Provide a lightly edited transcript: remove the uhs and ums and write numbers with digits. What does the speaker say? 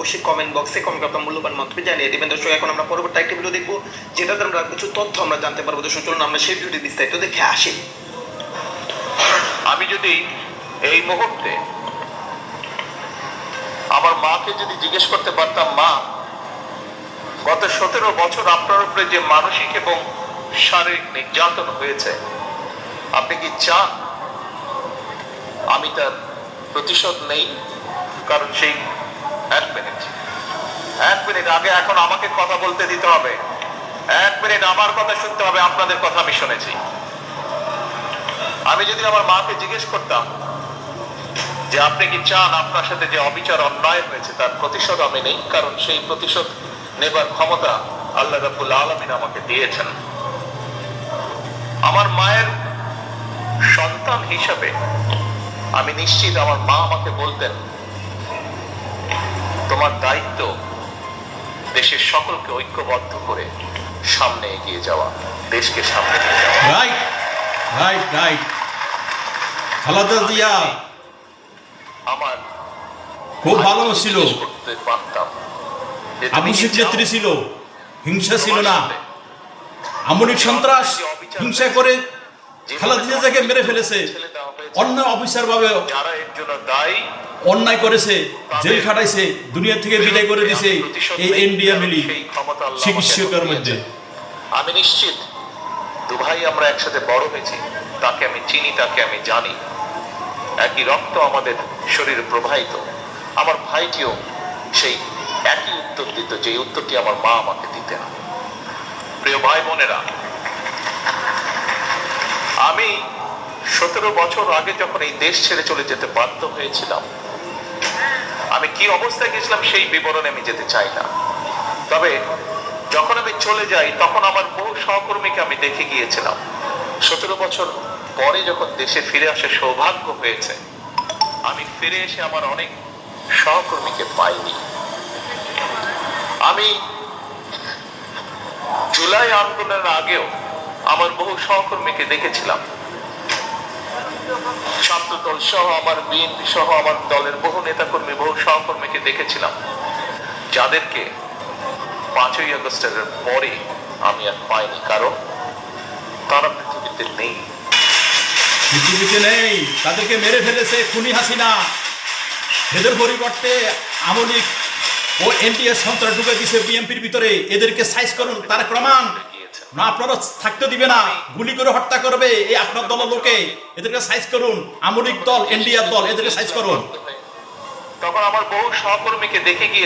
অবশ্যই কমেন্ট বক্সে কমেন্ট আপনার মূল্যবান মন্তব্য জানিয়ে দিবেন। দর্শক এখন আমরা পরবর্তী একটা ভিডিও দেখবো, যেটাতে আমরা কিছু তথ্য আমরা জানতে পারবো। দর্শক চলুন আমরা সেই ভিডিওটি বিস্তারিত দেখে আসি। আমি যদি এই মুহূর্তে আমার মাকে যদি জিজ্ঞেস করতে পারতাম, মা গত 17 বছর আপনার উপরে যে মানসিক এবং শারীরিক নির্যাতন হয়েছে, আপনি কি চান আমি তার প্রতিশোধ নেই? কারণ সেই এক মিনিট আগে এখন আমাকে কথা বলতে দিতে হবে। 1 মিনিট আমার কথা শুনতে হবে, আপনাদের কথা আমি শুনেছি। আমি যদি আমার মাকে জিজ্ঞেস করতাম যে আপনি কি চান আপনার সাথে যে অবিচার অন্যায় হয়েছে তার প্রতিশোধ আমি নেই, কারণ সেই প্রতিশোধ নেবার ক্ষমতা আল্লাহ রাব্বুল আলামিন আমাকে দিয়েছেন। আমার মায়ের সন্তান হিসাবে আমি নিশ্চিত আমার মা আমাকে বলতেন, তোমার দায়িত্ব দেশের সকলকে ঐক্যবদ্ধ করে সামনে এগিয়ে যাওয়া, দেশকে সামনে নিয়ে যাওয়া। রাইট খালেদা জিয়া আমার খুব ভালো ছিল, করতে পারতাম যে তুমি আবশ্যিক কি চাও? নেত্রী ছিল, হিংসা ছিল তোমার না, সাথে আমলিক সন্ত্রাস হিংসা করে যেভাবে খালেদা জিয়াকে মেরে ফেলেছে, ছেলে দেওয়া হয়েছে, অন্য অফিসার ভাবে যারা এর জন্য দায়ী অন্যায় করেছে, জেল খাটাইছে, দুনিয়া থেকে বিদায় করে দিছে এই ইন্ডিয়া মিলি চিকিৎসকের মধ্যে। আমি নিশ্চিত দুভাই আমরা একসাথে বড় হয়েছি, তাকে আমি চিনি, তাকে আমি জানি, একই রক্ত আমাদের শরীরে প্রবাহিত। আমার ভাইটিও সেই একই উত্তর দিত, যে উত্তরটি আমার মা আমাকে দিতেন। প্রিয় ভাই বোনেরা, আমি 17 বছর আগে যখন এই দেশ ছেড়ে চলে যেতে বাধ্য হয়েছিলাম, আমি কি অবস্থায় গেছিলাম সেই বিবরণে আমি যেতে চাই না। তবে যখন আমি চলে যাই তখন আমার বহু সহকর্মীকে আমি দেখে গিয়েছিলাম। 17 বছর পরে যখন দেশে ফিরে আসার সৌভাগ্য হয়েছে, আমি ফিরে এসে আমার অনেক সহকর্মীকে পাইনি। আমি জুলাই আন্দোলনের আগেও আমার বহু সহকর্মীকে দেখেছিলাম, ছাত্রদল সহ আমার বিএনপি সহ আমার দলের বহু নেতাকর্মী, বহু সহকর্মীকে দেখেছিলাম, যাদেরকে 5ই আগস্টের পরে আমি আর পাইনি, কারণ তারা পৃথিবীতে নেই। তাদেরকে মেরে ফেলেছে খুনি হাসিনা। এদের পরিবর্তে আমলিক ও এনটিএ সন্ত্রাস ঢুকে দিছে বিএনপির ভিতরে। এদেরকে সাইজ করুন, তার প্রমাণ না আপনারা থাকতে দিবে না, গুলি করে হত্যা করবে এই আপনার দলের লোকে। এদেরকে সাইজ করুন, আমলিক দল, এনডিআর দল, এদেরকে সাইজ করুন। তখন আমার বহু সহকর্মীকে দেখে গিয়ে